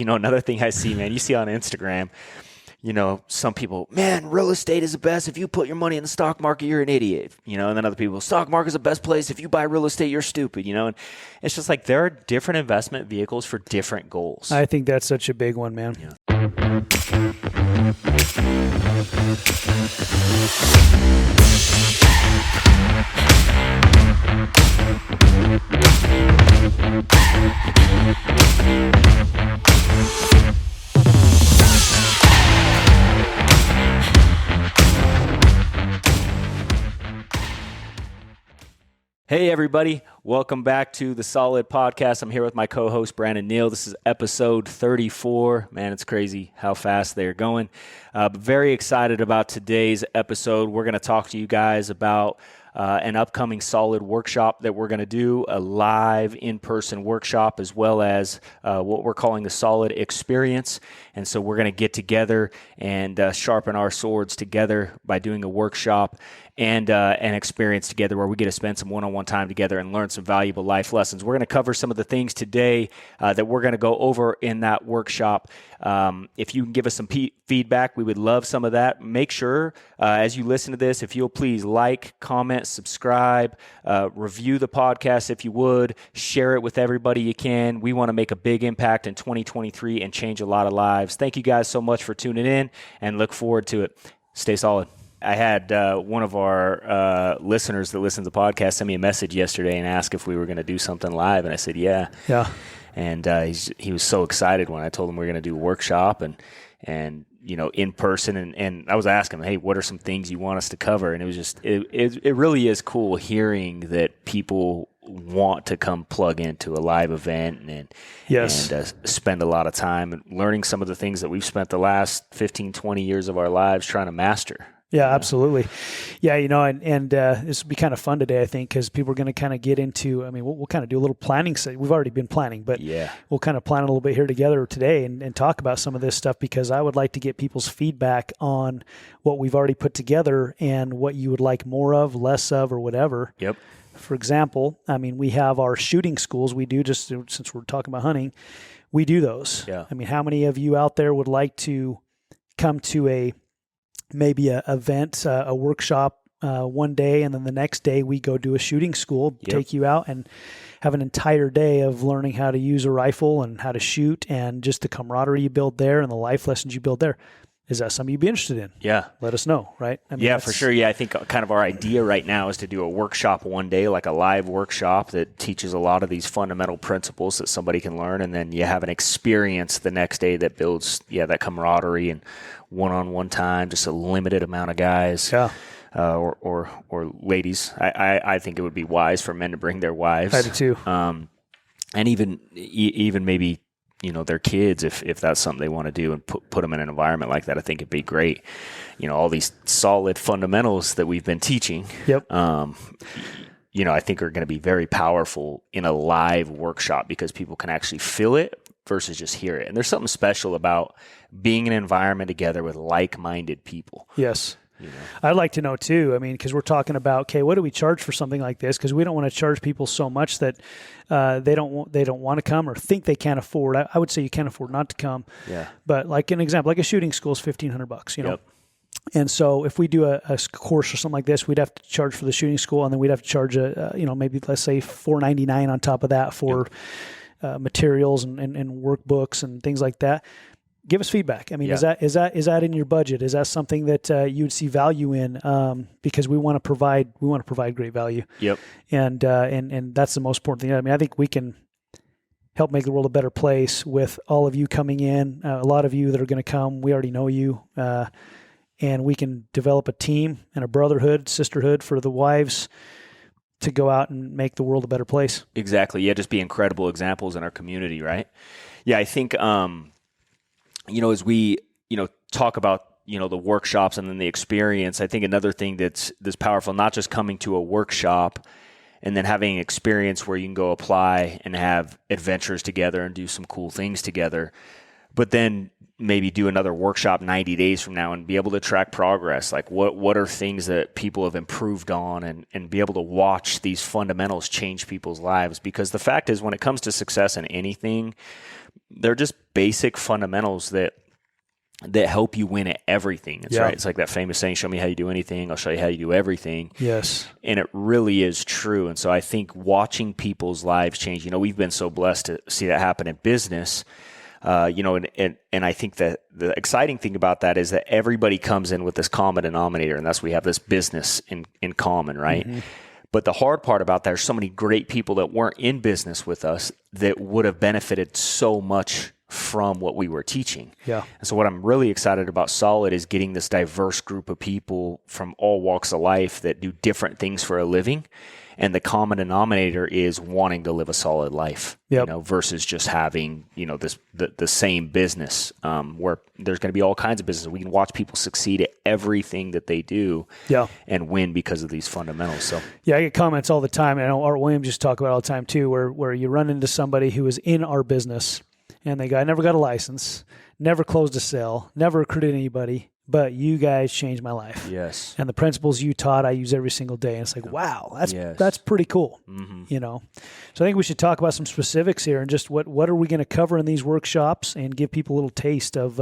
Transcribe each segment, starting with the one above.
Another thing I see, man, you see on Instagram, some people, man, real estate is the best. If you put your money in the stock market, you're an idiot. And then other people, stock market is the best place. If you buy real estate, you're stupid. And it's just like there are different investment vehicles for different goals. I think that's such a big one, man. Yeah. Hey, everybody. Welcome back to the Solid Podcast. I'm here with my co-host, Brandon Neal. This is episode 34. Man, it's crazy how fast they're going. But very excited about today's episode. We're going to talk to you guys about an upcoming Solid workshop that we're going to do, a live in-person workshop, as well as what we're calling the Solid Experience. And so we're going to get together and sharpen our swords together by doing a workshop and an experience together where we get to spend some one-on-one time together and learn some valuable life lessons. We're going to cover some of the things today that we're going to go over in that workshop. If you can give us some feedback, we would love some of that. Make sure as you listen to this, if you'll please like, comment, subscribe, review the podcast if you would, share it with everybody you can. We want to make a big impact in 2023 and change a lot of lives. Thank you guys so much for tuning in and look forward to it. Stay solid. I had one of our listeners that listens to the podcast send me a message yesterday and ask if we were going to do something live, and I said, yeah. And he was so excited when I told him we were going to do a workshop and in person, and I was asking him, hey, what are some things you want us to cover? And it was just it really is cool hearing that people want to come plug into a live event and spend a lot of time learning some of the things that we've spent the last 15, 20 years of our lives trying to master. Yeah, absolutely. Yeah, and this will be kind of fun today, I think, because people are going to kind of get into, we'll kind of do a little planning. We've already been planning, but we'll kind of plan a little bit here together today and talk about some of this stuff, because I would like to get people's feedback on what we've already put together and what you would like more of, less of, or whatever. Yep. For example, we have our shooting schools. We do, just since we're talking about hunting, we do those. Yeah. How many of you out there would like to come to maybe a event, a workshop one day, and then the next day we go do a shooting school, take you out and have an entire day of learning how to use a rifle and how to shoot, and just the camaraderie you build there and the life lessons you build there. Is that something you'd be interested in? Yeah. Let us know, right? For sure. Yeah, I think kind of our idea right now is to do a workshop one day, like a live workshop that teaches a lot of these fundamental principles that somebody can learn, and then you have an experience the next day that builds that camaraderie and one-on-one time, just a limited amount of guys. Yeah. Or ladies. I think it would be wise for men to bring their wives. I do too. And even maybe their kids, if that's something they want to do, and put them in an environment like that. I think it'd be great. All these solid fundamentals that we've been teaching. Yep. I think are going to be very powerful in a live workshop, because people can actually feel it versus just hear it. And there's something special about being in an environment together with like-minded people. Yes. I'd like to know too, because we're talking about, okay, what do we charge for something like this? Because we don't want to charge people so much that they don't want to come or think they can't afford. I would say you can't afford not to come. Yeah. But like an example, like a shooting school is $1,500, Yep. And so if we do a course or something like this, we'd have to charge for the shooting school, and then we'd have to charge maybe let's say $4.99 on top of that for materials and workbooks and things like that. Give us feedback. Is that in your budget? Is that something that you would see value in? Because we want to provide great value. Yep. And that's the most important thing. I think we can help make the world a better place with all of you coming in. A lot of you that are going to come, we already know you, and we can develop a team and a brotherhood, sisterhood for the wives to go out and make the world a better place. Exactly. Yeah, just be incredible examples in our community, right? Yeah, I think. As we, talk about, the workshops and then the experience, I think another thing that's powerful, not just coming to a workshop and then having an experience where you can go apply and have adventures together and do some cool things together, but then maybe do another workshop 90 days from now and be able to track progress. Like what are things that people have improved on, and be able to watch these fundamentals change people's lives. Because the fact is, when it comes to success in anything, they're just basic fundamentals that help you win at everything. It's right. It's like that famous saying, show me how you do anything, I'll show you how you do everything. Yes. And it really is true. And so I think watching people's lives change, we've been so blessed to see that happen in business. And I think that the exciting thing about that is that everybody comes in with this common denominator, and that's we have this business in common, right? Mm-hmm. But the hard part about that are so many great people that weren't in business with us that would have benefited so much from what we were teaching. Yeah. And so what I'm really excited about Solid is getting this diverse group of people from all walks of life that do different things for a living. And the common denominator is wanting to live a solid life, versus just having, the same business, where there's going to be all kinds of businesses. We can watch people succeed at everything that they do and win because of these fundamentals. So I get comments all the time. And I know Art Williams just talk about it all the time too, where you run into somebody who is in our business and they go, I never got a license, never closed a sale, never recruited anybody, but you guys changed my life. Yes. And the principles you taught, I use every single day. And it's like, wow, that's pretty cool. Mm-hmm. So I think we should talk about some specifics here and just what are we going to cover in these workshops and give people a little taste of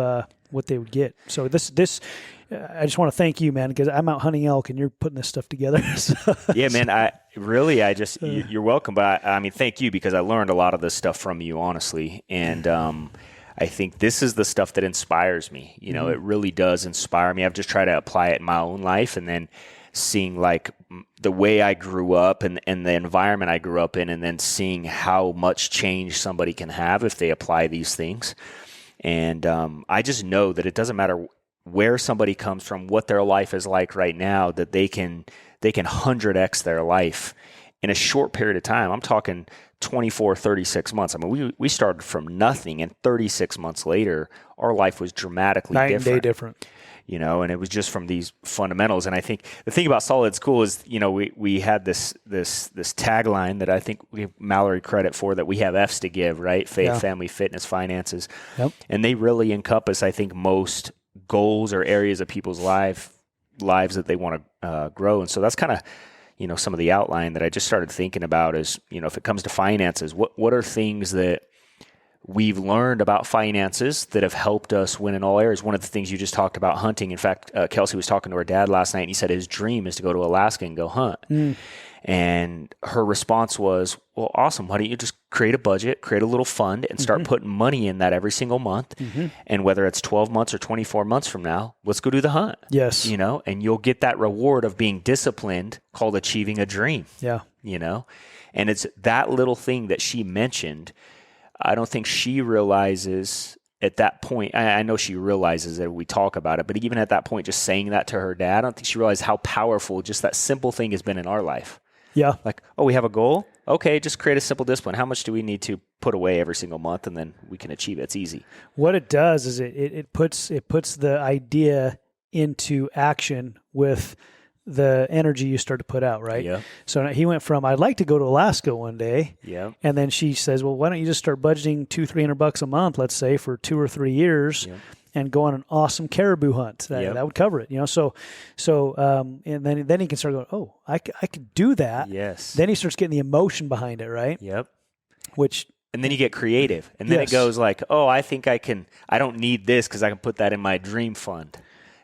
what they would get. So this I just want to thank you, man, because I'm out hunting elk and you're putting this stuff together. Yeah, man, you're welcome. But I mean, thank you, because I learned a lot of this stuff from you, honestly. And, I think this is the stuff that inspires me. It really does inspire me. I've just tried to apply it in my own life, and then seeing like the way I grew up and the environment I grew up in, and then seeing how much change somebody can have if they apply these things. And I just know that it doesn't matter where somebody comes from, what their life is like right now, that they can 100x their life in a short period of time. I'm talking 24, 36 months. I mean, we started from nothing, and 36 months later, our life was dramatically night different. And day different. And it was just from these fundamentals. And I think the thing about Solid School is, we had this tagline that I think we give Mallory credit for, that we have F's to give, right? Faith, family, fitness, finances. Yep. And they really encompass, I think, most goals or areas of people's lives that they want to grow. And so that's kind of, some of the outline that I just started thinking about is, if it comes to finances, what are things that we've learned about finances that have helped us win in all areas? One of the things you just talked about, hunting. In fact, Kelsey was talking to her dad last night, and he said his dream is to go to Alaska and go hunt. And her response was, well, awesome. Why don't you just create a budget, create a little fund, and start putting money in that every single month? And whether it's 12 months or 24 months from now, let's go do the hunt. Yes. And you'll get that reward of being disciplined, called achieving a dream. Yeah. And it's that little thing that she mentioned. I don't think she realizes at that point. I know she realizes that we talk about it, but even at that point, just saying that to her dad, I don't think she realized how powerful just that simple thing has been in our life. Yeah. Like, oh, we have a goal? Okay, just create a simple discipline. How much do we need to put away every single month, and then we can achieve it? It's easy. What it does is it puts the idea into action with the energy you start to put out, right? Yeah. So he went from, I'd like to go to Alaska one day. Yeah. And then she says, well, why don't you just start budgeting $200-300 a month, let's say, for 2 or 3 years, and go on an awesome caribou hunt. That would cover it, So and then he can start going, oh, I could do that. Yes. Then he starts getting the emotion behind it, right? Yep. And then you get creative, and then it goes like, oh, I think I don't need this because I can put that in my dream fund.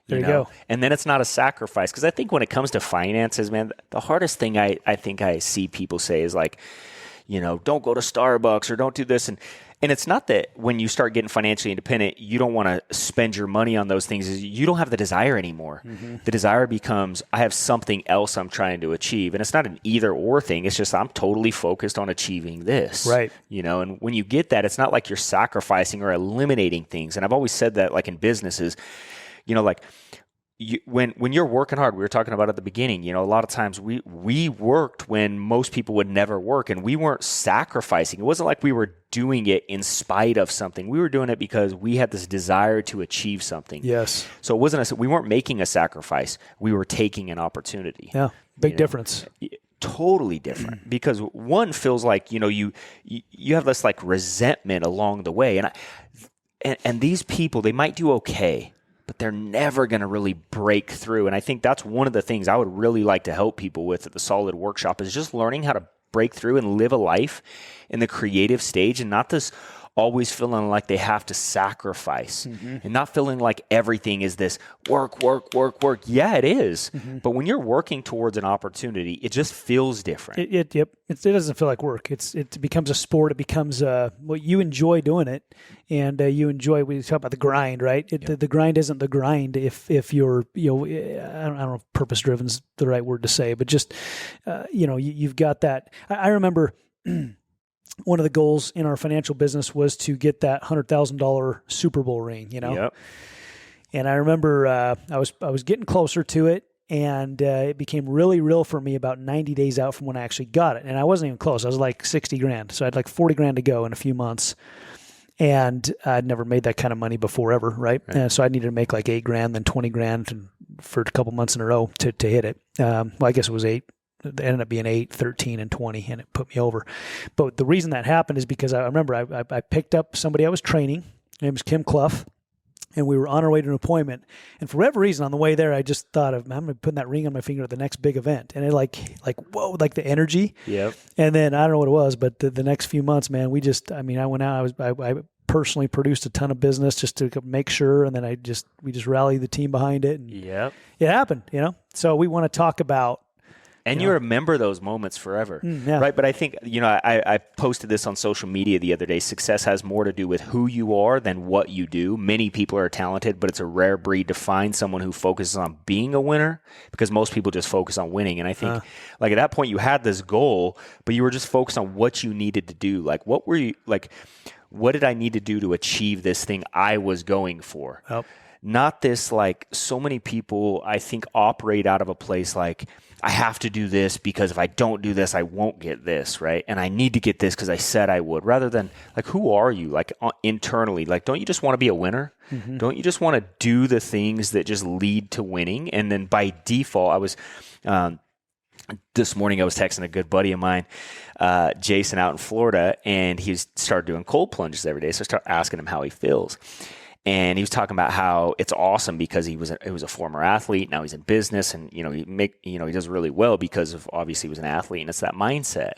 There you go. And then it's not a sacrifice. Because I think when it comes to finances, man, the hardest thing I think I see people say is like, don't go to Starbucks or don't do this. And it's not that when you start getting financially independent, you don't want to spend your money on those things. You don't have the desire anymore. The desire becomes, I have something else I'm trying to achieve. And it's not an either or thing. It's just I'm totally focused on achieving this. Right. And when you get that, it's not like you're sacrificing or eliminating things. And I've always said that, like in businesses, when you're working hard, we were talking about at the beginning, a lot of times we worked when most people would never work, and we weren't sacrificing. It wasn't like we were doing it in spite of something. We were doing it because we had this desire to achieve something. Yes. So we weren't making a sacrifice. We were taking an opportunity. Yeah. Big difference. Totally different, because one feels like, you have this like resentment along the way. And and these people, they might do okay, but they're never going to really break through. And I think that's one of the things I would really like to help people with at the Solid Workshop is just learning how to break through and live a life in the creative stage and not this always feeling like they have to sacrifice and not feeling like everything is this work. Yeah, it is. But when you're working towards an opportunity, it just feels different. It doesn't feel like work. It becomes a sport. It becomes well, you enjoy doing it, and you enjoy. We talk about the grind, right? The grind isn't the grind if you're I don't know if purpose driven is the right word to say, but just you've got that. I remember. One of the goals in our financial business was to get that $100,000 Super Bowl ring, Yep. And I remember I was getting closer to it, and it became really real for me about 90 days out from when I actually got it. And I wasn't even close. I was like 60 grand. So I had like 40 grand to go in a few months. And I'd never made that kind of money before ever, right? And so I needed to make like 8 grand, then 20 grand for a couple months in a row to hit it. Well, I guess it was 8. It ended up being 8, 13, and 20, and it put me over. But the reason that happened is because I remember I picked up somebody I was training. Her name was Kim Clough, and we were on our way to an appointment. And for whatever reason, on the way there, I just thought of, I'm going to put that ring on my finger at the next big event. And it like whoa, like the energy. Yep. And then I don't know what it was, but the next few months, man, I went out. I personally produced a ton of business just to make sure, and then we just rallied the team behind it, and it happened. So we want to talk about. And you remember those moments forever, right? But I think, I posted this on social media the other day. Success has more to do with who you are than what you do. Many people are talented, but it's a rare breed to find someone who focuses on being a winner because most people just focus on winning. And I think at that point you had this goal, but you were just focused on what you needed to do. Like, what did I need to do to achieve this thing I was going for? Oh. Not this, so many people, I think, operate out of a place like, I have to do this because if I don't do this, I won't get this, right? And I need to get this because I said I would, rather than, who are you, internally? Don't you just want to be a winner? Mm-hmm. Don't you just want to do the things that just lead to winning? And then by default, I was... this morning I was texting a good buddy of mine, Jason, out in Florida, and he started doing cold plunges every day. So I started asking him how he feels. And he was talking about how it's awesome because he was a former athlete. Now he's in business, and he does really well because of obviously he was an athlete, and it's that mindset.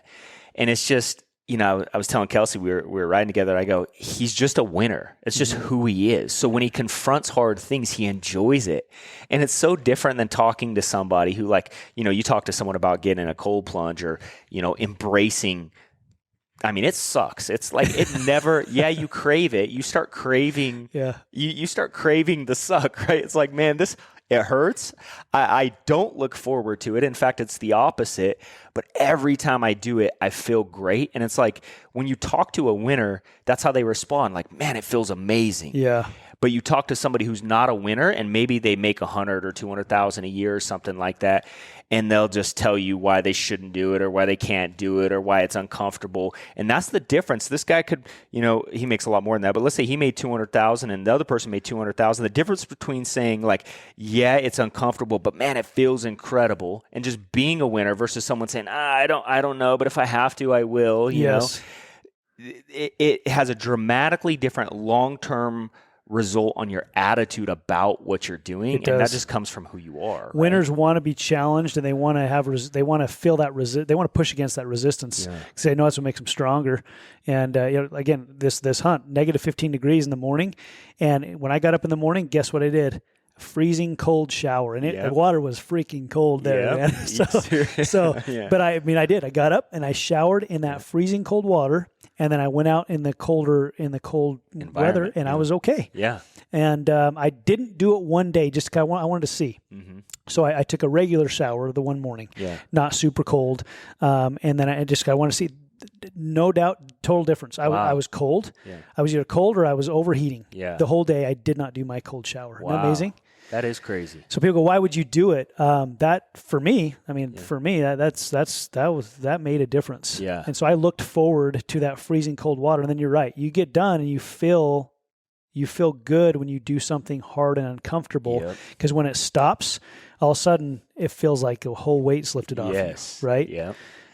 And it's just, I was telling Kelsey, we were riding together. I go, he's just a winner. It's just who he is. So when he confronts hard things, he enjoys it. And it's so different than talking to somebody who you talk to someone about getting a cold plunge or, embracing. I mean, it sucks. It's it never, you crave it. You start craving, you start craving the suck, right? It's like, man, it hurts. I don't look forward to it. In fact, it's the opposite. But every time I do it, I feel great. And it's like when you talk to a winner, that's how they respond. Like, man, it feels amazing. Yeah. But you talk to somebody who's not a winner, and maybe they make 100 or 200,000 a year or something like that, and they'll just tell you why they shouldn't do it or why they can't do it or why it's uncomfortable. And that's the difference. This guy could, he makes a lot more than that, but let's say he made 200,000 and the other person made 200,000. The difference between saying it's uncomfortable, but man, it feels incredible, and just being a winner versus someone saying, I don't know, but if I have to, I will. Yes. It has a dramatically different long-term result on your attitude about what you're doing, and that just comes from who you are. Right? Winners want to be challenged, and they want to they want to feel that they want to push against that resistance because they know that's what makes them stronger. And again, this hunt, negative 15 degrees in the morning, and when I got up in the morning, guess what I did? Freezing cold shower, and the water was freaking cold there, man. But I did. I got up and I showered in that freezing cold water. And then I went out in the cold weather, and I was okay. Yeah. And I didn't do it one day just because I wanted to see. Mm-hmm. So I took a regular shower the one morning, not super cold. And then I wanted to see. No doubt, total difference. I was cold. Yeah. I was either cold or I was overheating. Yeah. The whole day I did not do my cold shower. Wow. Isn't that amazing? That is crazy. So people go, why would you do it? That for me, that made a difference. Yeah. And so I looked forward to that freezing cold water. And then you're right. You get done and you feel good when you do something hard and uncomfortable. Because when it stops, all of a sudden it feels like a whole weight's lifted off you, right? Yeah.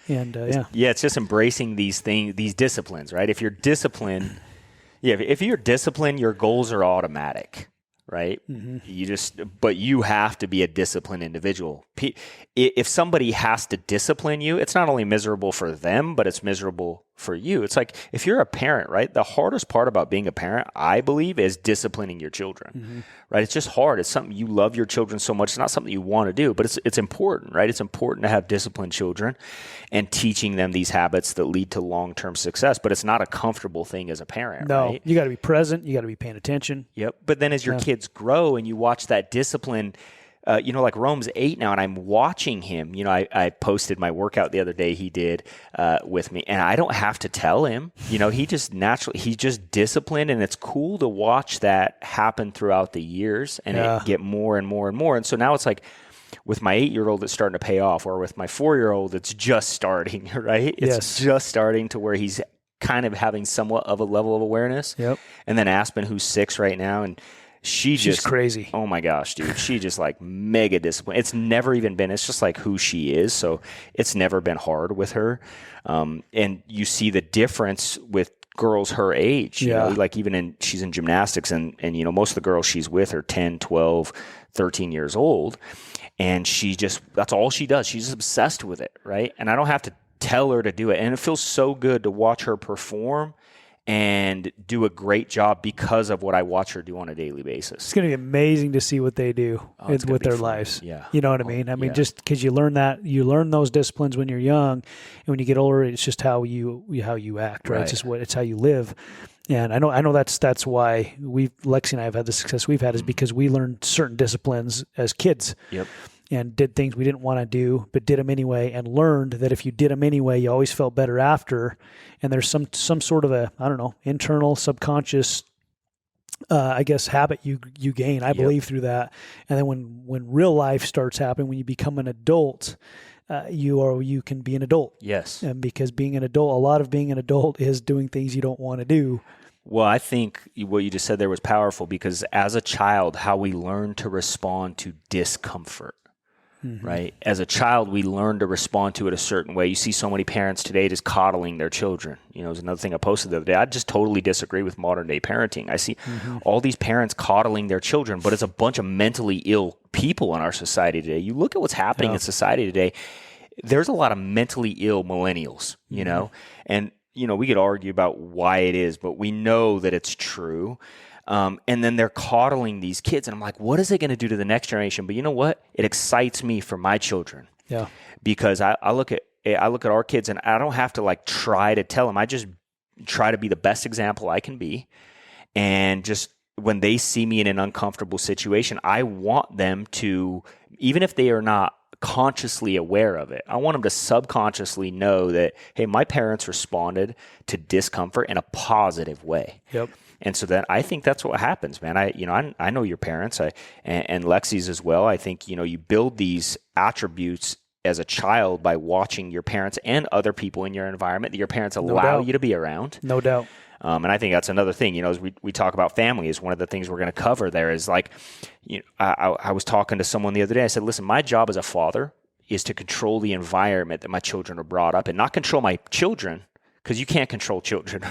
And it's just embracing these things, these disciplines, right? If you're disciplined, Yeah, if you're disciplined, your goals are automatic, right? But you have to be a disciplined individual. If somebody has to discipline you, it's not only miserable for them, but it's miserable for you. It's like if you're a parent, right? The hardest part about being a parent, I believe, is disciplining your children, right? It's just hard. It's something you love your children so much. It's not something you want to do, but it's important, right? It's important to have disciplined children and teaching them these habits that lead to long-term success, but it's not a comfortable thing as a parent, No, right? you got to be present. You got to be paying attention. Yep. But then as your kids grow and you watch that discipline, like Rome's 8 now, and I'm watching him. I posted my workout the other day he did with me, and I don't have to tell him. He's just disciplined, and it's cool to watch that happen throughout the years and it get more and more and more. And so now it's like with my 8-year-old, it's starting to pay off, or with my 4-year-old, it's just starting, right? It's just starting to where he's kind of having somewhat of a level of awareness. Yep. And then Aspen, who's 6 right now, and she's crazy. Oh my gosh, dude. She just like mega disciplined. It's never even been, it's just like who she is. So it's never been hard with her. And you see the difference with girls her age, you know, like she's in gymnastics and, most of the girls she's with are 10, 12, 13 years old. And that's all she does. She's obsessed with it. Right. And I don't have to tell her to do it. And it feels so good to watch her perform and do a great job because of what I watch her do on a daily basis. It's going to be amazing to see what they do with their fun. lives. Yeah. You know what I mean? Just because you learn those disciplines when you're young, and when you get older, it's just how you act, right? It's how you live. And I know that's why Lexi and I have had the success we've had is because we learned certain disciplines as kids. Yep. And did things we didn't want to do, but did them anyway, and learned that if you did them anyway, you always felt better after. And there's some sort of internal, subconscious, habit you gain. I believe through that. And then when real life starts happening, when you become an adult, you can be an adult. Yes. And because being an adult, a lot of being an adult is doing things you don't want to do. Well, I think what you just said there was powerful because as a child, how we learn to respond to discomfort. Right? As a child, we learn to respond to it a certain way. You see so many parents today just coddling their children. It was another thing I posted the other day. I just totally disagree with modern day parenting. I see all these parents coddling their children, but it's a bunch of mentally ill people in our society today. You look at what's happening in society today, there's a lot of mentally ill millennials, and, we could argue about why it is, but we know that it's true. And then they're coddling these kids. And I'm like, what is it going to do to the next generation? But you know what? It excites me for my children. Yeah. Because I look at our kids and I don't have to try to tell them. I just try to be the best example I can be. And just when they see me in an uncomfortable situation, I want them to, even if they are not consciously aware of it, I want them to subconsciously know that, hey, my parents responded to discomfort in a positive way. Yep. And so then I think that's what happens, man. I know your parents, and Lexi's as well. I think, you build these attributes as a child by watching your parents and other people in your environment that your parents allow you to be around. No doubt. And I think that's another thing, as we talk about family is one of the things we're going to cover there is I was talking to someone the other day. I said, listen, my job as a father is to control the environment that my children are brought up in, not control my children. Because you can't control children,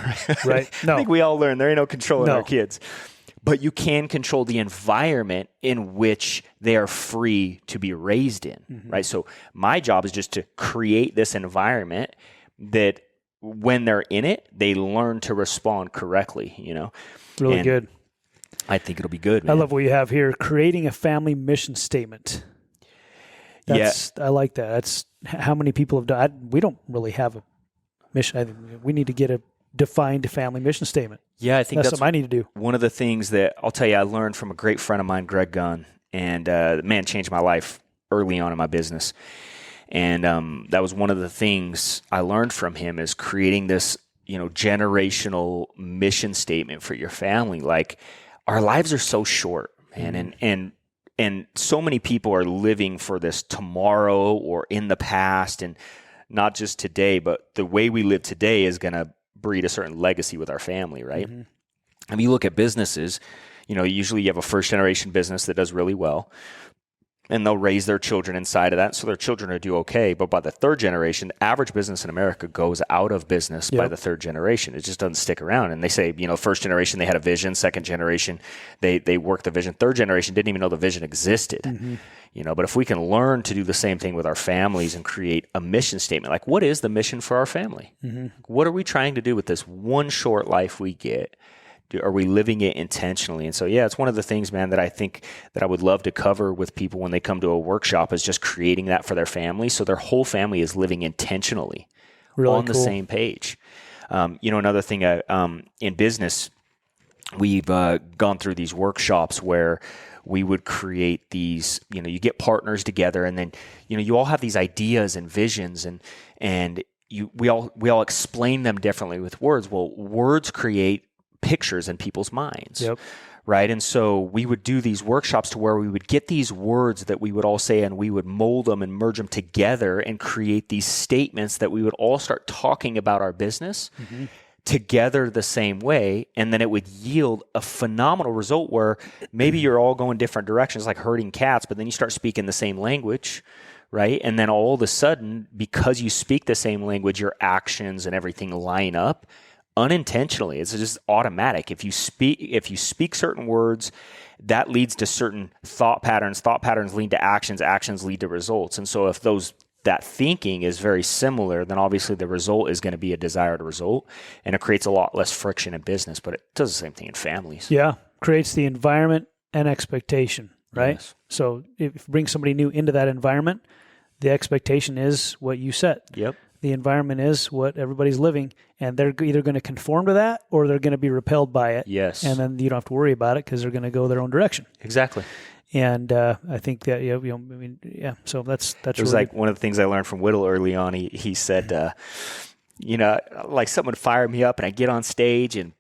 right? No. I think we all learn there ain't no control in our kids. But you can control the environment in which they are free to be raised in, right? So my job is just to create this environment that when they're in it, they learn to respond correctly, Really good. I think it'll be good, man. I love what you have here, creating a family mission statement. I like that. That's how many people have done. We don't really have a mission. We need to get a defined family mission statement. Yeah, I think that's something I need to do. One of the things that I'll tell you, I learned from a great friend of mine, Greg Gunn, and the man changed my life early on in my business. And that was one of the things I learned from him is creating this, generational mission statement for your family. Like our lives are so short, man, and so many people are living for this tomorrow or in the past, and not just today, but the way we live today is going to breed a certain legacy with our family, right? If you look at businesses, usually you have a first generation business that does really well. and they'll raise their children inside of that, so their children will do okay. But by the third generation, the average business in America goes out of business by the third generation. It just doesn't stick around. And they say, first generation, they had a vision. Second generation, they worked the vision. Third generation didn't even know the vision existed. But if we can learn to do the same thing with our families and create a mission statement, like what is the mission for our family? What are we trying to do with this one short life we get? Are we living it intentionally? And so, it's one of the things, man, that I think that I would love to cover with people when they come to a workshop is just creating that for their family. So their whole family is living intentionally on the same page. Another thing in business, we've gone through these workshops where we would create these, you get partners together, and then, you all have these ideas and visions, and we all explain them differently with words. Well, words create pictures in people's minds. Right. And so we would do these workshops to where we would get these words that we would all say, and we would mold them and merge them together and create these statements that we would all start talking about our business together the same way. And then it would yield a phenomenal result where maybe you're all going different directions, like herding cats, but then you start speaking the same language. Right. And then all of a sudden, because you speak the same language, your actions and everything line up unintentionally. It's just automatic. If you speak certain words, that leads to certain thought patterns lead to actions lead to results. And so if that thinking is very similar, then obviously the result is going to be a desired result, and it creates a lot less friction in business, but it does the same thing in families. Yeah. Creates the environment and expectation, right? Yes. So if you bring somebody new into that environment, the expectation is what you set. Yep. The environment is what everybody's living, and they're either going to conform to that or they're going to be repelled by it. Yes. And then you don't have to worry about it because they're going to go their own direction. Exactly. And I think that, so that's it was really like one of the things I learned from Whittle early on. He said, like someone would fire me up and I get on stage and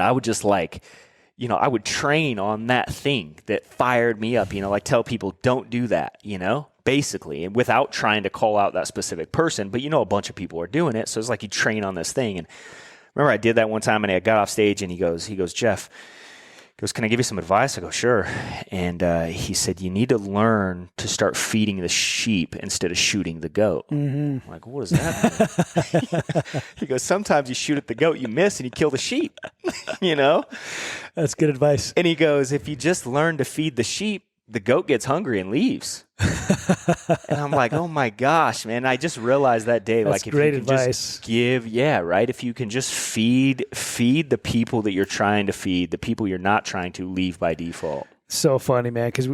I would just I would train on that thing that fired me up, like tell people don't do that, basically, and without trying to call out that specific person. But a bunch of people are doing it. So it's like you train on this thing. And remember I did that one time and I got off stage and he goes, Jeff, can I give you some advice? I go, sure. And he said, you need to learn to start feeding the sheep instead of shooting the goat. I'm like, what does that mean? He goes, sometimes you shoot at the goat, you miss, and you kill the sheep, That's good advice. And he goes, if you just learn to feed the sheep, the goat gets hungry and leaves. And I'm like, oh my gosh, man. I just realized that day, that's if great you can advice. Just if you can just feed the people that you're trying to feed, the people you're not trying to leave by default. So funny, man, because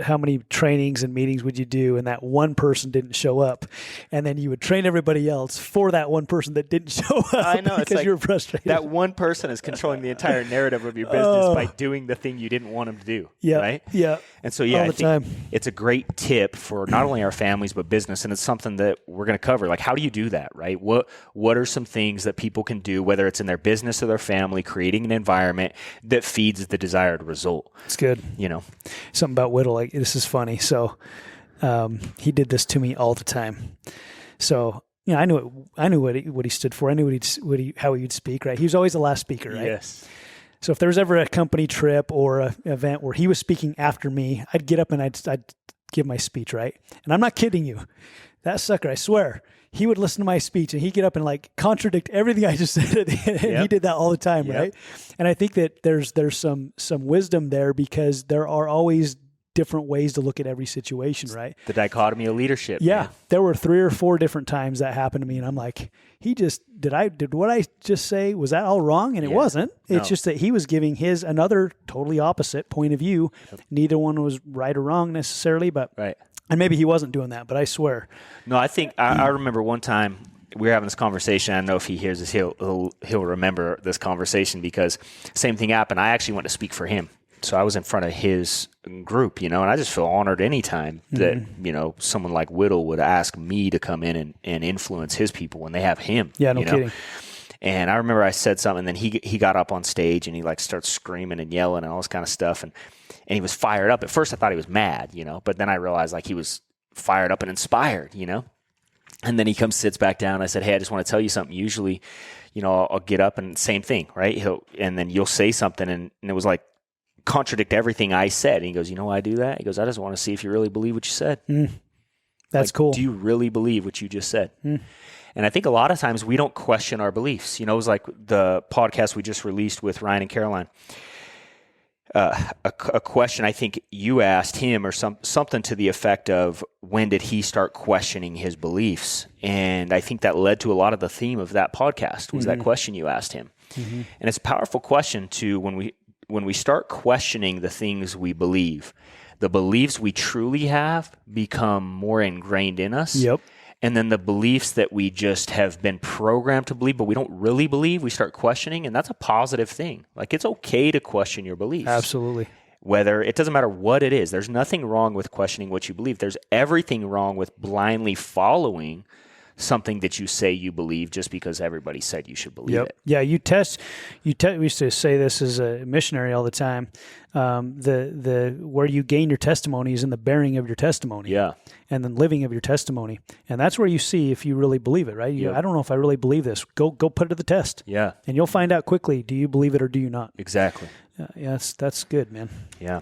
how many trainings and meetings would you do and that one person didn't show up, and then you would train everybody else for that one person that didn't show up. I know, because you were frustrated. That one person is controlling the entire narrative of your business by doing the thing you didn't want them to do. Yeah, right? Yeah. And so, I think it's a great tip for not only our families but business, and it's something that we're going to cover. Like, how do you do that, right? What are some things that people can do, whether it's in their business or their family, creating an environment that feeds the desired result? It's good. Something about Whittle, like this is funny. So he did this to me all the time. So I knew what he stood for. I knew how he would speak. Right, he was always the last speaker. Right. Yes. So if there was ever a company trip or an event where he was speaking after me, I'd get up and I'd give my speech. Right, and I'm not kidding you. That sucker, I swear. He would listen to my speech and he'd get up and contradict everything I just said. And He did that all the time, right? And I think that there's some wisdom there because there are always different ways to look at every situation, right? The dichotomy of leadership. Yeah. Man. There were 3 or 4 different times that happened to me and I'm like, did what I just say, was that all wrong? And it wasn't. It's just that he was giving another totally opposite point of view. Yep. Neither one was right or wrong necessarily, but right. And maybe he wasn't doing that, but I swear. No, I think I remember one time we were having this conversation. I don't know if he hears this. He'll remember this conversation because same thing happened. I actually went to speak for him. So I was in front of his group, and I just feel honored anytime that, someone like Whittle would ask me to come in and influence his people when they have him. Yeah, no kidding. And I remember I said something, and then he got up on stage and he starts screaming and yelling and all this kind of stuff. And he was fired up. At first I thought he was mad, but then I realized he was fired up and inspired, And then he sits back down. I said, hey, I just want to tell you something. Usually, I'll get up and same thing, right? And then you'll say something. And it was like contradict everything I said. And he goes, you know why I do that? He goes, I just want to see if you really believe what you said. That's cool. Do you really believe what you just said? And I think a lot of times we don't question our beliefs. You know, it was like the podcast we just released with Ryan and Caroline. A question I think you asked him, or something to the effect of, when did he start questioning his beliefs? And I think that led to a lot of the theme of that podcast was that question you asked him. And it's a powerful question to when we start questioning the things we believe, the beliefs we truly have become more ingrained in us. Yep. And then the beliefs that we just have been programmed to believe, but we don't really believe, we start questioning. And that's a positive thing. Like, it's okay to question your beliefs. Absolutely. Whether it doesn't matter what it is. There's nothing wrong with questioning what you believe. There's everything wrong with blindly following something that you say you believe just because everybody said you should believe it. Yeah, we used to say this as a missionary all the time. The where you gain your testimony is in the bearing of your testimony. Yeah. And then living of your testimony. And that's where you see if you really believe it, right? I don't know if I really believe this. Go put it to the test. Yeah. And you'll find out quickly, do you believe it or do you not? Exactly. Yeah, that's good, man. Yeah.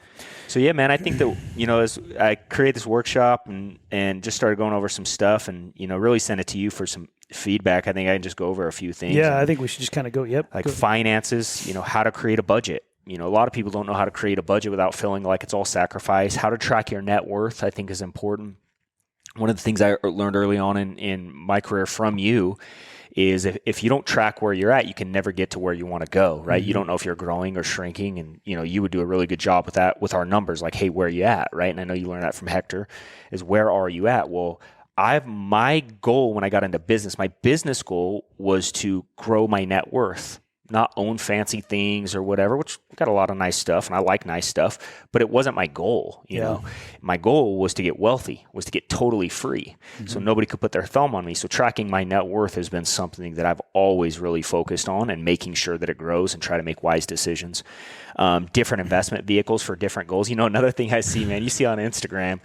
So yeah, man, I think that, as I create this workshop and just started going over some stuff and, really send it to you for some feedback. I think I can just go over a few things. Yeah, I think we should just kind of go, finances, how to create a budget. A lot of people don't know how to create a budget without feeling like it's all sacrifice. How to track your net worth, I think, is important. One of the things I learned early on in my career from you is if you don't track where you're at, you can never get to where you want to go, right? You don't know if you're growing or shrinking. And, you would do a really good job with that with our numbers, like, hey, where are you at, right? And I know you learned that from Hector, is where are you at? Well, my goal when I got into business, my business goal was to grow my net worth, not own fancy things or whatever, which got a lot of nice stuff, and I like nice stuff, but it wasn't my goal. You know, my goal was to get wealthy, was to get totally free, so nobody could put their thumb on me. So tracking my net worth has been something that I've always really focused on, and making sure that it grows and try to make wise decisions. Different investment vehicles for different goals. Another thing I see, man, you see on Instagram,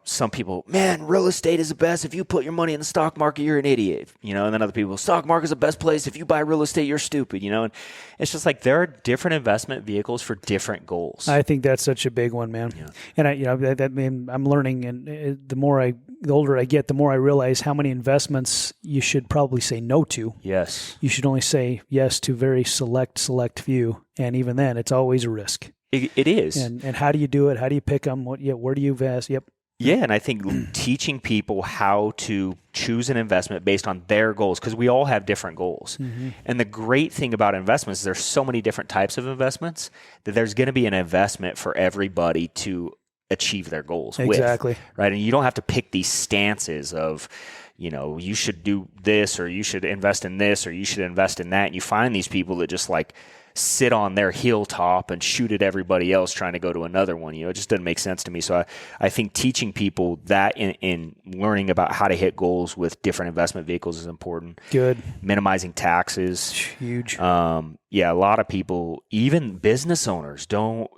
some people, man, real estate is the best. If you put your money in the stock market, you're an idiot. And then other people, stock market is the best place. If you buy real estate, you're stupid. And it's just like there are different investment vehicles for different goals. I think that's such a big one, man. Yeah. And I'm learning, and the older I get, the more I realize how many investments you should probably say no to. Yes. You should only say yes to very select few. And even then, it's always a risk. It is. And how do you do it? How do you pick them? Where do you invest? Yep. Yeah, and I think teaching people how to choose an investment based on their goals, because we all have different goals. And the great thing about investments is there's so many different types of investments that there's going to be an investment for everybody to achieve their goals exactly. with, right? And you don't have to pick these stances of, you should do this, or you should invest in this, or you should invest in that. And you find these people that just sit on their hilltop and shoot at everybody else trying to go to another one. It just doesn't make sense to me. So I think teaching people that in learning about how to hit goals with different investment vehicles is important. Good. Minimizing taxes. Huge. A lot of people, even business owners, don't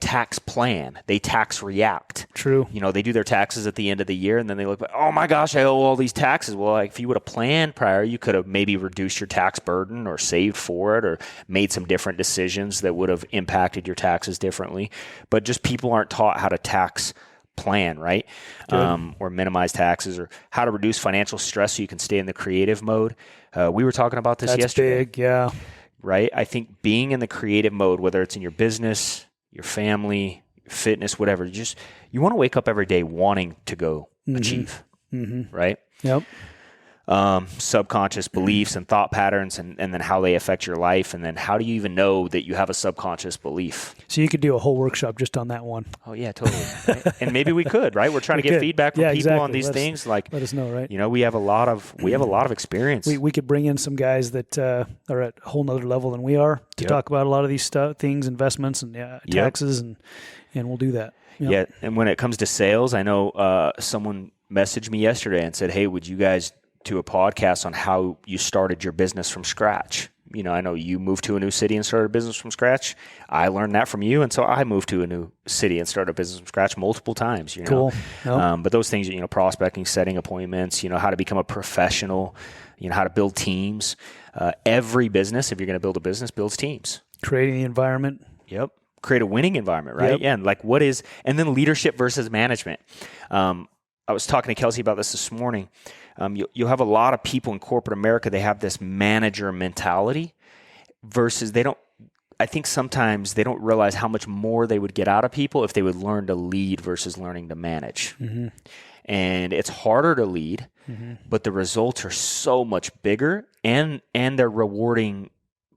tax plan. They tax react. True. They do their taxes at the end of the year, and then they look, oh my gosh, I owe all these taxes. Well, if you would have planned prior, you could have maybe reduced your tax burden or saved for it or made some different decisions that would have impacted your taxes differently. But just people aren't taught how to tax plan, right? Or minimize taxes, or how to reduce financial stress so you can stay in the creative mode. We were talking about this yesterday. That's big, yeah. Right? I think being in the creative mode, whether it's in your business, your family, your fitness, whatever, you want to wake up every day wanting to go achieve, right? Yep. Subconscious beliefs and thought patterns, and then how they affect your life, and then how do you even know that you have a subconscious belief? So you could do a whole workshop just on that one. Oh yeah, totally. Right? And maybe we could, right? We're trying to get feedback from people on these things. Let us know, right? We have a lot of experience. We could bring in some guys that are at a whole nother level than we are to talk about a lot of these things, investments and taxes, and we'll do that. Yep. Yeah, and when it comes to sales, I know someone messaged me yesterday and said, "Hey, would you guys do a podcast on how you started your business from scratch?" I know you moved to a new city and started a business from scratch. I learned that from you, and so I moved to a new city and started a business from scratch multiple times. Cool. Yep. But those things, prospecting, setting appointments, how to become a professional, how to build teams. Every business, if you're going to build a business, builds teams. Creating the environment. Yep. create a winning environment, right? Yep. Yeah. And like and then leadership versus management. I was talking to Kelsey about this morning. You'll have a lot of people in corporate America, they have this manager mentality versus I think sometimes they don't realize how much more they would get out of people if they would learn to lead versus learning to manage. Mm-hmm. And it's harder to lead, but the results are so much bigger and they're rewarding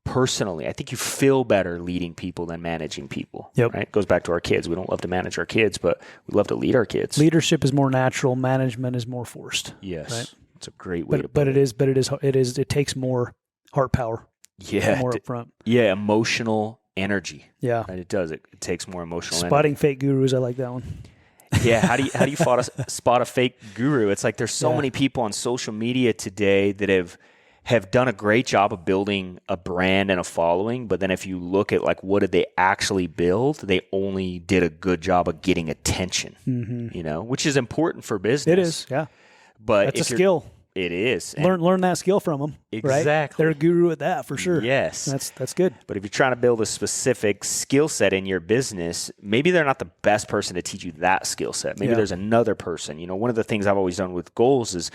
personally. I think you feel better leading people than managing people. Yep. Right? It goes back to our kids. We don't love to manage our kids, but we love to lead our kids. Leadership is more natural. Management is more forced. Yes. Right? It's a great way to put it. It takes more heart power. Yeah. More upfront. Yeah. Emotional energy. Yeah. Right? It does. It takes more emotional Spotting energy. fake gurus. I like that one. Yeah. How do you spot a fake guru? It's like there's so many people on social media today that have done a great job of building a brand and a following. But then if you look at like, what did they actually build? They only did a good job of getting attention, which is important for business. It is. Yeah. But that's a skill. It is. Learn that skill from them. Exactly. Right? They're a guru at that for sure. Yes. That's good. But if you're trying to build a specific skill set in your business, maybe they're not the best person to teach you that skill set. Maybe there's another person. One of the things I've always done with goals is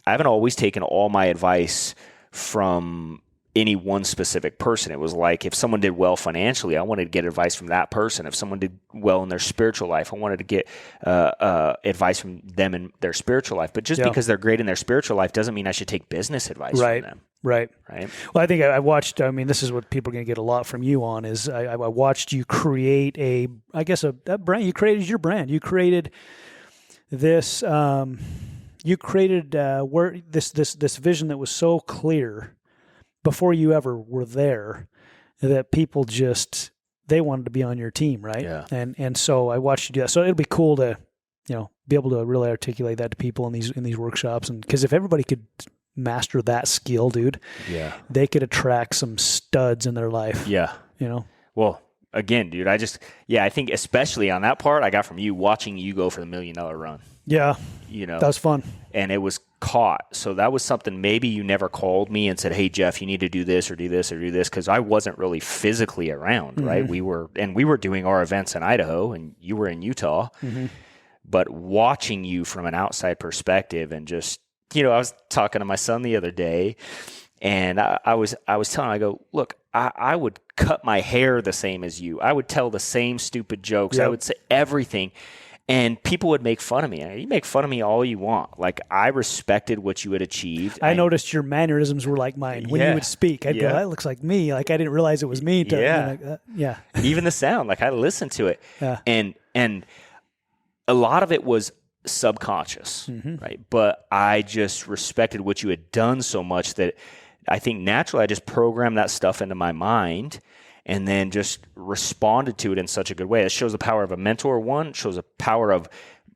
I haven't always taken all my advice from any one specific person. It was like if someone did well financially, I wanted to get advice from that person. If someone did well in their spiritual life, I wanted to get advice from them in their spiritual life. But just because they're great in their spiritual life doesn't mean I should take business advice from them. Right. Well, I think I watched, this is what people are going to get a lot from you on is I watched you create a brand. You created your brand. You created this, this vision that was so clear before you ever were there that people they wanted to be on your team, right? Yeah. And so I watched you do that. So it'll be cool to, be able to really articulate that to people in these workshops. And because if everybody could master that skill, dude, they could attract some studs in their life. Yeah. Well, again, dude, I think especially on that part I got from you watching you go for the $1 million run. Yeah. That was fun. And it was caught. So that was something maybe you never called me and said, hey, Jeff, you need to do this or do this or do this. Cause I wasn't really physically around, right? We were doing our events in Idaho and you were in Utah, but watching you from an outside perspective and just, I was talking to my son the other day and I was telling him, I go, look, I would cut my hair the same as you. I would tell the same stupid jokes. Yep. I would say everything. And people would make fun of me. You make fun of me all you want. Like, I respected what you had achieved. I noticed your mannerisms were like mine. When you would speak, I'd go, that looks like me. Like, I didn't realize it was me. Even the sound. Like, I listened to it. Yeah. And a lot of it was subconscious, right? But I just respected what you had done so much that I think naturally I just programmed that stuff into my mind and then just responded to it in such a good way. It shows the power of a mentor. One, it shows the power of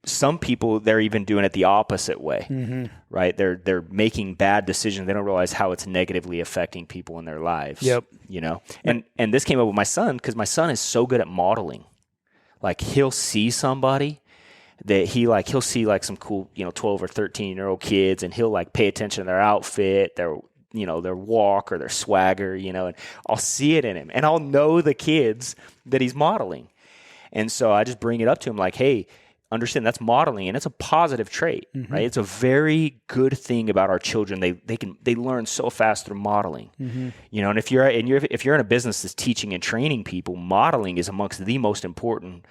some people, they're even doing it the opposite way, right? They're making bad decisions. They don't realize how it's negatively affecting people in their lives. Yep. And this came up with my son because my son is so good at modeling. Like, he'll see somebody that he'll see like some cool, 12 or 13-year-old kids, and he'll like pay attention to their outfit, their walk or their swagger, and I'll see it in him and I'll know the kids that he's modeling. And so I just bring it up to him like, hey, understand that's modeling and it's a positive trait, right? It's a very good thing about our children. They learn so fast through modeling, and if you're in a business that's teaching and training people, modeling is amongst the most important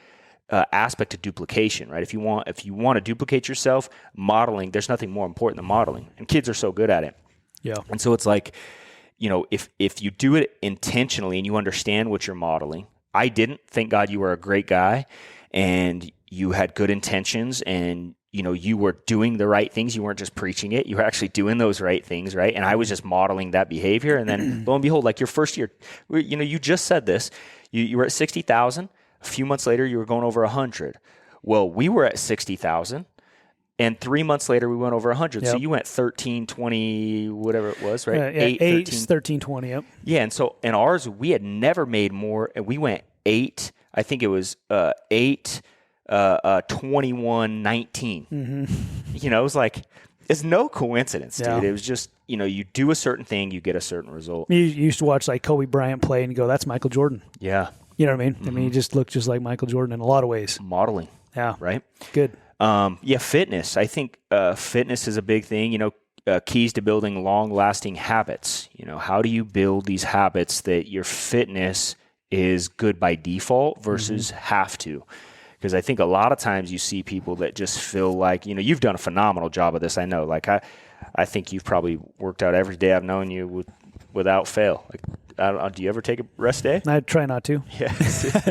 aspect of duplication, right? If you want to duplicate yourself, modeling, there's nothing more important than modeling, and kids are so good at it. Yeah. And so it's like, if you do it intentionally and you understand what you're modeling, I didn't. Thank God you were a great guy and you had good intentions and, you were doing the right things. You weren't just preaching it. You were actually doing those right things, right? And I was just modeling that behavior. And then lo and behold, like your first year, you just said this, you were at 60,000. A few months later, you were going over 100. Well, we were at 60,000. And 3 months later, we went over 100. Yep. So you went 13, 20, whatever it was, right? 8, 13, 20, yep. Yeah, and so in ours, we had never made more. And we went 8, I think it was 8, 21, 19. It was like, it's no coincidence, dude. It was just, you do a certain thing, you get a certain result. You used to watch like Kobe Bryant play and you go, that's Michael Jordan. Yeah. You know what I mean? I mean, he just looked just like Michael Jordan in a lot of ways. Modeling. Yeah. Right? Good. Fitness. I think fitness is a big thing. Keys to building long-lasting habits. How do you build these habits that your fitness is good by default versus have to? Because I think a lot of times you see people that just feel like, you've done a phenomenal job of this. I know. Like, I think you've probably worked out every day I've known you without fail. Like, do you ever take a rest day? I try not to. Yeah.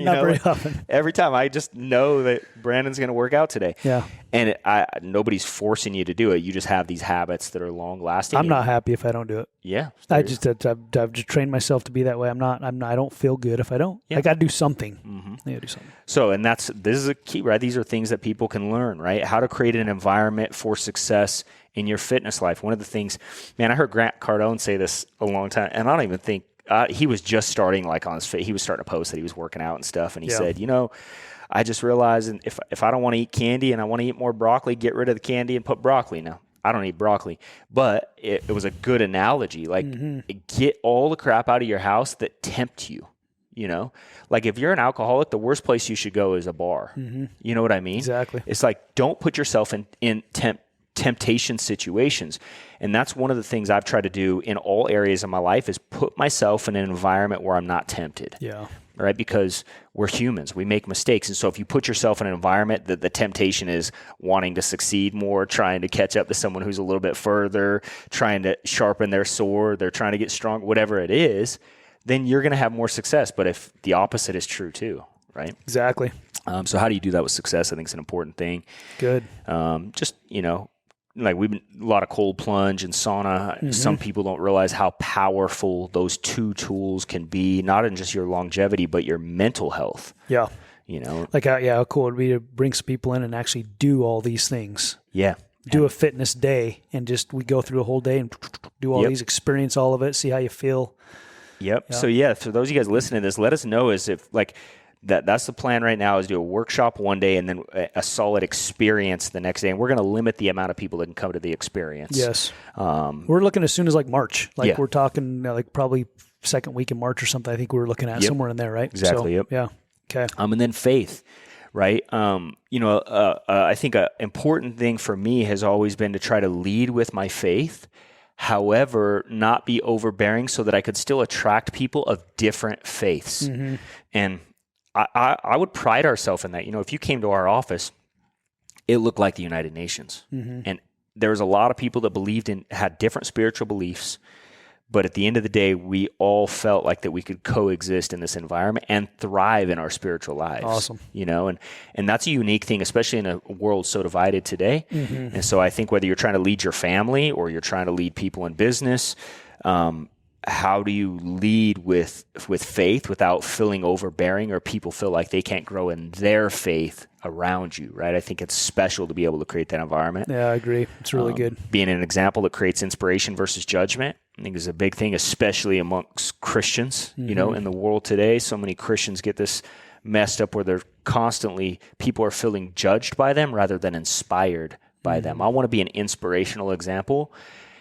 Not very often. Every time I just know that Brandon's going to work out today. Yeah. And nobody's forcing you to do it. You just have these habits that are long lasting. I'm not happy if I don't do it. Yeah. I've just trained myself to be that way. I don't feel good if I don't. Yeah. I got to do something. I got to do something. So, and this is a key, right? These are things that people can learn, right? How to create an environment for success in your fitness life. One of the things, man, I heard Grant Cardone say this a long time, and I don't even think he was just starting like on his fit. He was starting to post that he was working out and stuff, and he said, I just realized if I don't want to eat candy and I want to eat more broccoli, get rid of the candy and put broccoli. Now, I don't eat broccoli, but it was a good analogy. Like, get all the crap out of your house that tempt you. Like if you're an alcoholic, the worst place you should go is a bar. You know what I mean? Exactly. It's like, don't put yourself in temptation situations. And that's one of the things I've tried to do in all areas of my life is put myself in an environment where I'm not tempted. Yeah. Right? Because we're humans. We make mistakes. And so if you put yourself in an environment that the temptation is wanting to succeed more, trying to catch up to someone who's a little bit further, trying to sharpen their sword, they're trying to get strong, whatever it is, then you're going to have more success. But if the opposite is true too, right? Exactly. So how do you do that with success? I think it's an important thing. Good. Like we've been a lot of cold plunge and sauna. Some people don't realize how powerful those two tools can be, not in just your longevity, but your mental health. Yeah. Like, how cool it would be to bring some people in and actually do all these things. Yeah. Do a fitness day and we go through a whole day and do all these, experience all of it, see how you feel. Yep. So for those of you guys listening to this, let us know that's the plan right now is do a workshop one day and then a solid experience the next day. And we're going to limit the amount of people that can come to the experience. Yes. We're looking as soon as like March. We're talking like probably second week in March or something. I think we were looking at somewhere in there, right? Exactly. So, yeah. Okay. And then faith, right? I think an important thing for me has always been to try to lead with my faith. However, not be overbearing so that I could still attract people of different faiths. And I would pride ourselves in that. If you came to our office, it looked like the United Nations. And there was a lot of people that had different spiritual beliefs. But at the end of the day, we all felt like that we could coexist in this environment and thrive in our spiritual lives. Awesome. And that's a unique thing, especially in a world so divided today. And so I think whether you're trying to lead your family or you're trying to lead people in business, how do you lead with faith without feeling overbearing or people feel like they can't grow in their faith around you, right? I think it's special to be able to create that environment. Yeah, I agree. It's really good. Being an example that creates inspiration versus judgment, I think is a big thing, especially amongst Christians, in the world today. So many Christians get this messed up where they're people are feeling judged by them rather than inspired by them. I want to be an inspirational example.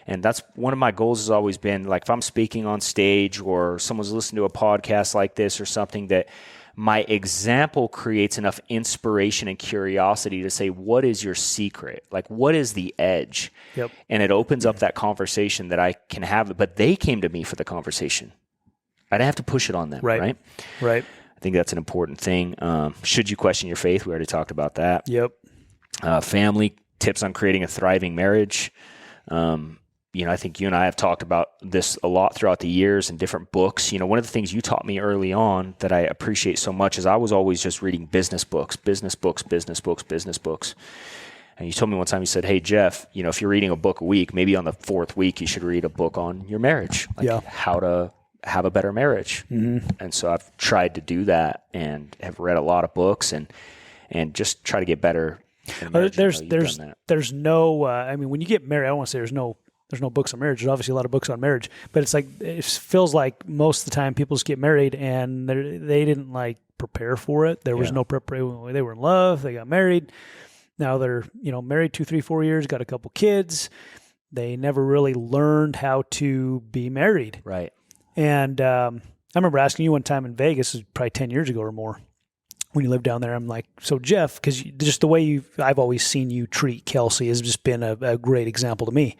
And that's one of my goals has always been, like if I'm speaking on stage or someone's listening to a podcast like this or something, that my example creates enough inspiration and curiosity to say, what is your secret? Like, what is the edge? Yep. And it opens up that conversation that I can have. But they came to me for the conversation. I didn't have to push it on them, right? Right. I think that's an important thing. Should you question your faith? We already talked about that. Yep. Family, tips on creating a thriving marriage. I think you and I have talked about this a lot throughout the years in different books. One of the things you taught me early on that I appreciate so much is I was always just reading business books. And you told me one time, you said, hey, Jeff, if you're reading a book a week, maybe on the fourth week, you should read a book on your marriage, how to have a better marriage. And so I've tried to do that and have read a lot of books and just try to get better. There's no, when you get married, I don't want to say there's no books on marriage. There's obviously a lot of books on marriage, but it's like, it feels like most of the time people just get married and they didn't prepare for it. There was no preparation. They were in love. They got married. Now they're, married 2, 3, 4 years, got a couple kids. They never really learned how to be married. Right. And, I remember asking you one time in Vegas, this was probably 10 years ago or more, when you lived down there. I'm like, so Jeff, because just the way I've always seen you treat Kelsey has just been a great example to me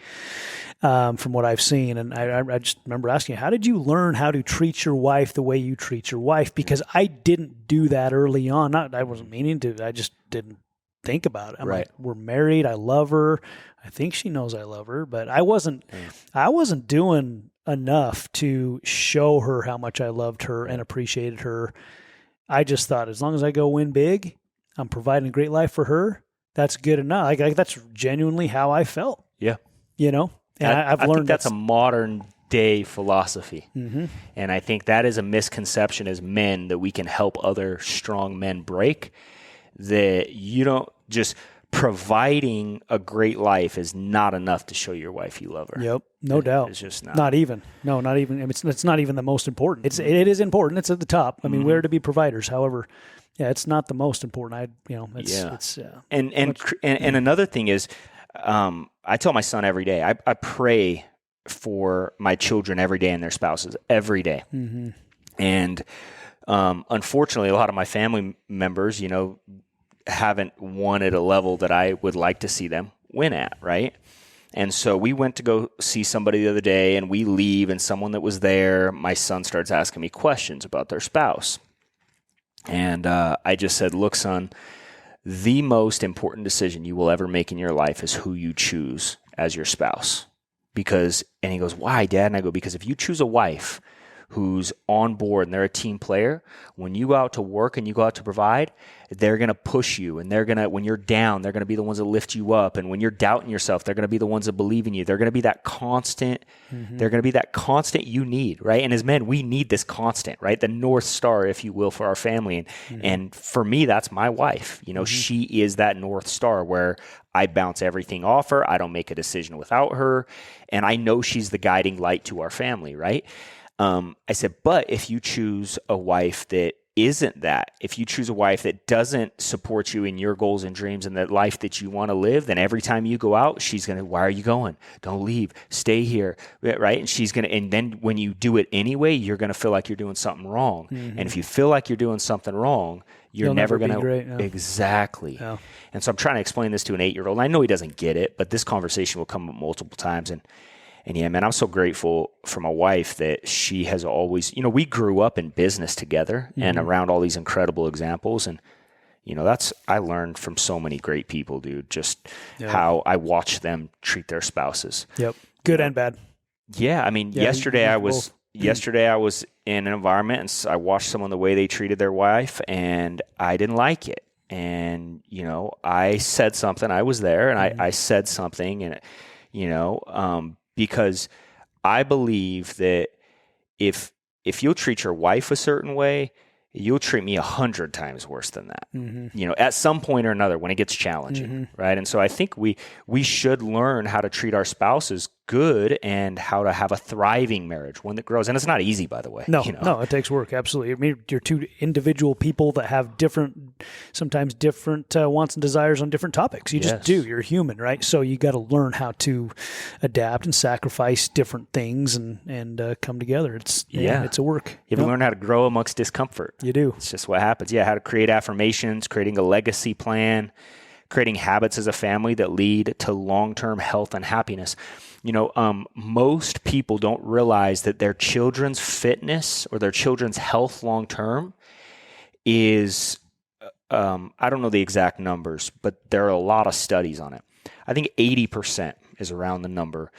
from what I've seen. And I just remember asking you, how did you learn how to treat your wife the way you treat your wife? Because I didn't do that early on. I wasn't meaning to. I just didn't think about it. I'm like, we're married. I love her. I think she knows I love her, but I wasn't doing enough to show her how much I loved her and appreciated her. I just thought, as long as I go win big, I'm providing a great life for her. That's good enough. Like that's genuinely how I felt. Yeah. You know, and I've learned think that's a modern day philosophy. Mm-hmm. And I think that is a misconception as men that we can help other strong men break, that you don't just providing a great life is not enough to show your wife you love her. Yep. No doubt. It's just not. Not even. No, not even. I mean, it's not even the most important. It is important. It's at the top. I mean, we're to be providers. However, yeah, it's not the most important. And another thing is, I tell my son every day, I pray for my children every day and their spouses every day. Mm-hmm. And unfortunately, a lot of my family members, haven't won at a level that I would like to see them win at, right? And so we went to go see somebody the other day, and we leave, and someone that was there, my son starts asking me questions about their spouse. And I just said, look, son, the most important decision you will ever make in your life is who you choose as your spouse. And he goes, why, Dad? And I go, because if you choose a wife who's on board and they're a team player, when you go out to work and you go out to provide, they're going to push you, and when you're down, they're going to be the ones that lift you up. And when you're doubting yourself, they're going to be the ones that believe in you. They're going to be that constant. Mm-hmm. They're going to be that constant you need, right? And as men, we need this constant, right? The North Star, if you will, for our family. And for me, that's my wife. She is that North Star where I bounce everything off her. I don't make a decision without her. And I know she's the guiding light to our family, right? I said, but if you choose a wife that isn't that, if you choose a wife that doesn't support you in your goals and dreams and the life that you want to live, then every time you go out, she's going to, why are you going? Don't leave. Stay here. Right? And then when you do it anyway, you're going to feel like you're doing something wrong. Mm-hmm. And if you feel like you're doing something wrong, you'll never going to. Exactly. Yeah. And so I'm trying to explain this to an 8-year-old. And I know he doesn't get it, but this conversation will come up multiple times. And yeah, man, I'm so grateful for my wife that she has always, we grew up in business together and around all these incredible examples. And, I learned from so many great people, dude, just how I watch them treat their spouses. Yep. Good and bad. Yeah. I mean, yesterday I was in an environment and I watched someone the way they treated their wife and I didn't like it. And, I said something. I was there and I said something and, because I believe that if you'll treat your wife a certain way, you'll treat me 100 times worse than that. Mm-hmm. At some point or another when it gets challenging, right? And so I think we should learn how to treat our spouses good and how to have a thriving marriage, one that grows. And it's not easy, by the way. No, it takes work. Absolutely. I mean, you're two individual people that have sometimes different wants and desires on different topics. You just do. You're human, right? So you got to learn how to adapt and sacrifice different things and come together. It's a work. You have to learn how to grow amongst discomfort. You do. It's just what happens. Yeah, how to create affirmations, creating a legacy plan, creating habits as a family that lead to long-term health and happiness. Most people don't realize that their children's fitness or their children's health long-term is, I don't know the exact numbers, but there are a lot of studies on it. I think 80% is around the number.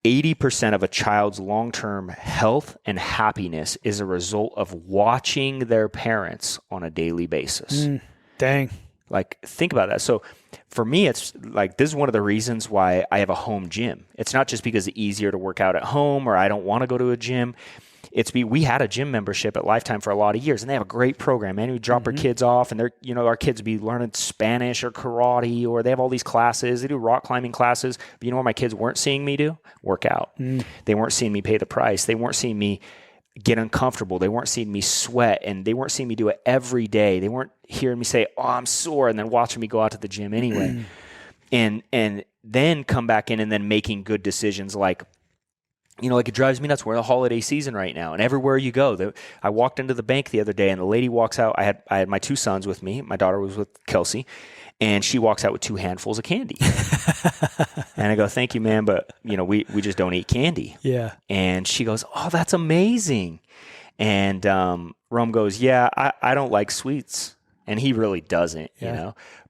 80% of a child's long-term health and happiness is a result of watching their parents on a daily basis. Dang. Like, think about that. So for me, it's like, this is one of the reasons why I have a home gym. It's not just because it's easier to work out at home or I don't want to go to a gym. We had a gym membership at Lifetime for a lot of years, and they have a great program. Man, we drop our kids off, and our kids would be learning Spanish or karate, or they have all these classes. They do rock climbing classes. But you know what my kids weren't seeing me do? Work out. They weren't seeing me pay the price. They weren't seeing me get uncomfortable. They weren't seeing me sweat, and they weren't seeing me do it every day. They weren't hearing me say, "Oh, I'm sore," and then watching me go out to the gym anyway. and then come back in and then making good decisions like, like it drives me nuts. We're in the holiday season right now, and everywhere you go, I walked into the bank the other day, and the lady walks out. I had my 2 sons with me. My daughter was with Kelsey, and she walks out with 2 handfuls of candy. And I go, "Thank you, ma'am, but we just don't eat candy." Yeah. And she goes, "Oh, that's amazing." And Rome goes, "Yeah, I don't like sweets," and he really doesn't,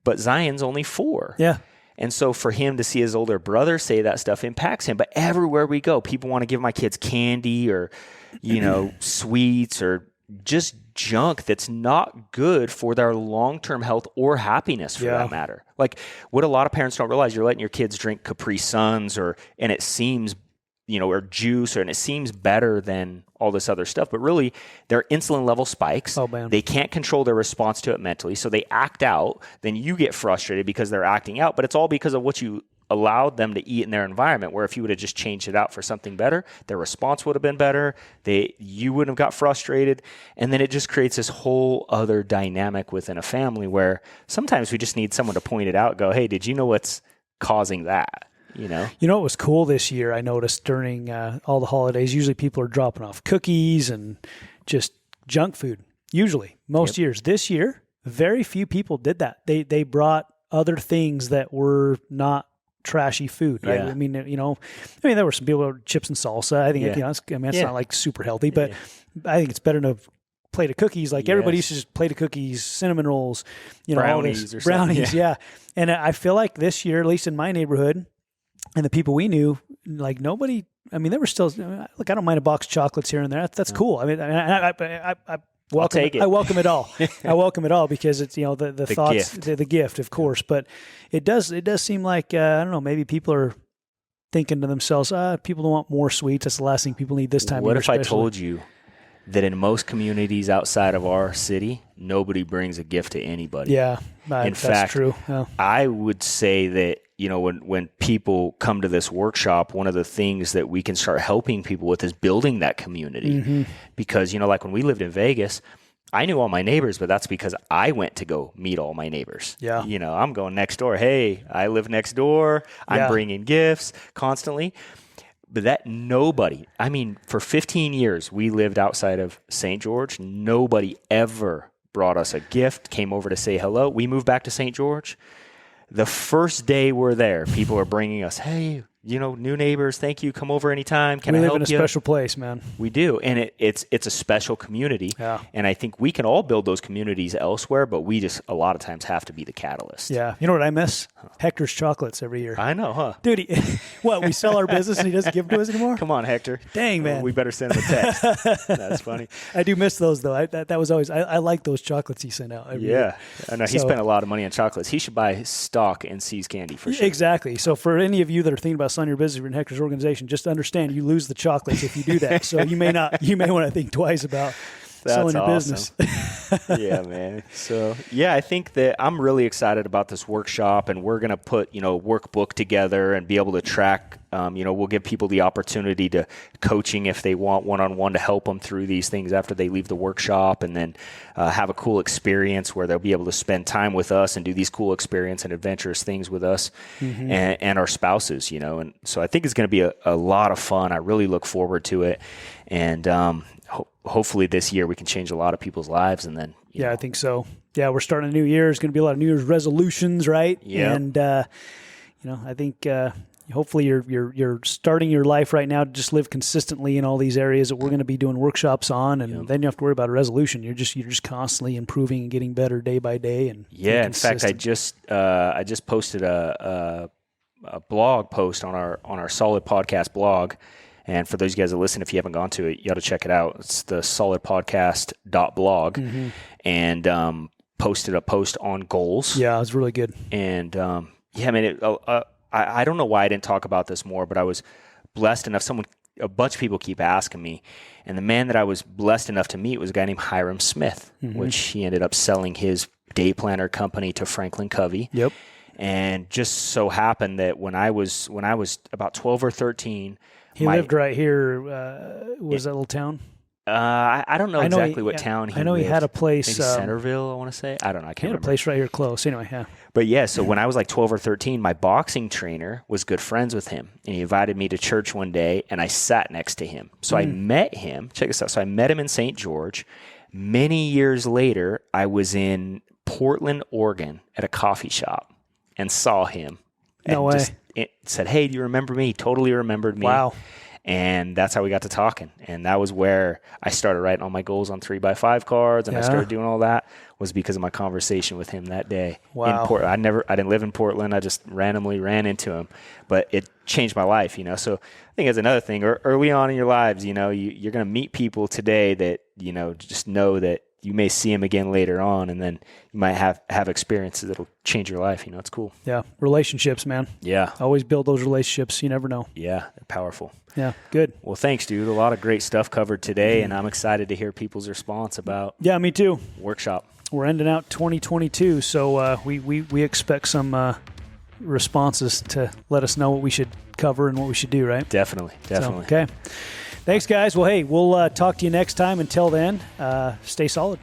But Zion's only 4. Yeah. And so for him to see his older brother say that stuff impacts him. But everywhere we go, people want to give my kids candy or, sweets or just junk that's not good for their long-term health or happiness for that matter. Like what a lot of parents don't realize, you're letting your kids drink Capri Suns and it seems, or juice, and it seems better than all this other stuff. But really, their insulin level spikes. Oh, man. They can't control their response to it mentally. So they act out. Then you get frustrated because they're acting out. But it's all because of what you allowed them to eat in their environment, where if you would have just changed it out for something better, their response would have been better. You wouldn't have got frustrated. And then it just creates this whole other dynamic within a family where sometimes we just need someone to point it out, go, "Hey, did you know what's causing that?" What was cool this year, I noticed during all the holidays, usually people are dropping off cookies and just junk food, usually, most years. This year, very few people did that. They brought other things that were not trashy food, right? Yeah. I mean, there were some people with chips and salsa. I think, it's not like super healthy, but I think it's better than a plate of cookies. Like everybody used to just plate of cookies, cinnamon rolls, brownies all this, brownies. Yeah. And I feel like this year, at least in my neighborhood, and the people we knew, like nobody, there were still, look, I don't mind a box of chocolates here and there. That's cool. I welcome take it. I welcome it all. I welcome it all because it's, the thoughts, gift. The gift, of course. But it does seem like, I don't know, maybe people are thinking to themselves, people don't want more sweets. That's the last thing people need this time of year. What if I told you that in most communities outside of our city, nobody brings a gift to anybody? Yeah. In that's fact, true. Yeah. I would say that, when people come to this workshop, one of the things that we can start helping people with is building that community. Mm-hmm. Because, like when we lived in Vegas, I knew all my neighbors, but that's because I went to go meet all my neighbors. Yeah. I'm going next door. Hey, I live next door. I'm bringing gifts constantly. But that nobody, for 15 years, we lived outside of St. George. Nobody ever brought us a gift, came over to say hello. We moved back to St. George. The first day we're there, people are bringing us, "Hey, new neighbors, thank you. Come over anytime. Can I help you?" We live in a special place, man. We do, and it's a special community. Yeah. And I think we can all build those communities elsewhere, but we just a lot of times have to be the catalyst. Yeah. You know what I miss? Hector's chocolates every year. I know, huh? Dude, we sell our business and he doesn't give them to us anymore? Come on, Hector. Dang, man. We better send him a text. That's funny. I do miss those, though. That was always, I like those chocolates he sent out every year. I know. He spent a lot of money on chocolates. He should buy stock in C's Candy for sure. Exactly. So for any of you that are thinking about selling your business in Hector's organization, just understand you lose the chocolates if you do that. So you may want to think twice about selling your business. Yeah, man. So, I think that I'm really excited about this workshop, and we're going to put, workbook together and be able to track, we'll give people the opportunity to coaching if they want one-on-one to help them through these things after they leave the workshop, and then have a cool experience where they'll be able to spend time with us and do these cool experience and adventurous things with us and our spouses, and so I think it's going to be a lot of fun. I really look forward to it. And, hopefully this year we can change a lot of people's lives. And then, I think so. Yeah, we're starting a new year. There's going to be a lot of New Year's resolutions, right? Yeah. And I think hopefully you're starting your life right now to just live consistently in all these areas that we're going to be doing workshops on, and then you have to worry about a resolution. You're just constantly improving and getting better day by day. And in fact, I just posted a blog post on our Solid Podcast blog. And for those of you guys that listen, if you haven't gone to it, you ought to check it out. It's the solidpodcast.blog, and posted a post on goals. Yeah, it was really good. And I don't know why I didn't talk about this more, but I was blessed enough. A bunch of people keep asking me, and the man that I was blessed enough to meet was a guy named Hiram Smith, which he ended up selling his day planner company to Franklin Covey. Yep. And just so happened that when I was about 12 or 13. He lived right here. Was that little town? I don't know exactly what town he lived. I know he had a place. Maybe Centerville, I want to say. I don't know. I can't remember. He had a place right here close. Anyway, yeah. But yeah, so when I was like 12 or 13, my boxing trainer was good friends with him. And he invited me to church one day, and I sat next to him. So I met him. Check this out. So I met him in St. George. Many years later, I was in Portland, Oregon at a coffee shop and saw him. And No way. just said, hey, do you remember me? He totally remembered me. Wow. And that's how we got to talking. And that was where I started writing all my goals on 3x5 cards, and I started doing all that, was because of my conversation with him that day. Wow. In Portland. I didn't live in Portland. I just randomly ran into him, but it changed my life, you know? So I think that's another thing. Early on in your lives, you know, you're going to meet people today that, you know, just know that you may see them again later on, and then you might have experiences that'll change your life. You know, it's cool. Yeah. Relationships, man. Yeah. Always build those relationships. You never know. Yeah. They're powerful. Yeah. Good. Well, thanks, dude. A lot of great stuff covered today, and I'm excited to hear people's response about Yeah, me too. workshop. We're ending out 2022, so we expect some responses to let us know what we should cover and what we should do, right? Definitely. So, okay. Thanks, guys. Well, hey, we'll talk to you next time. Until then, stay solid.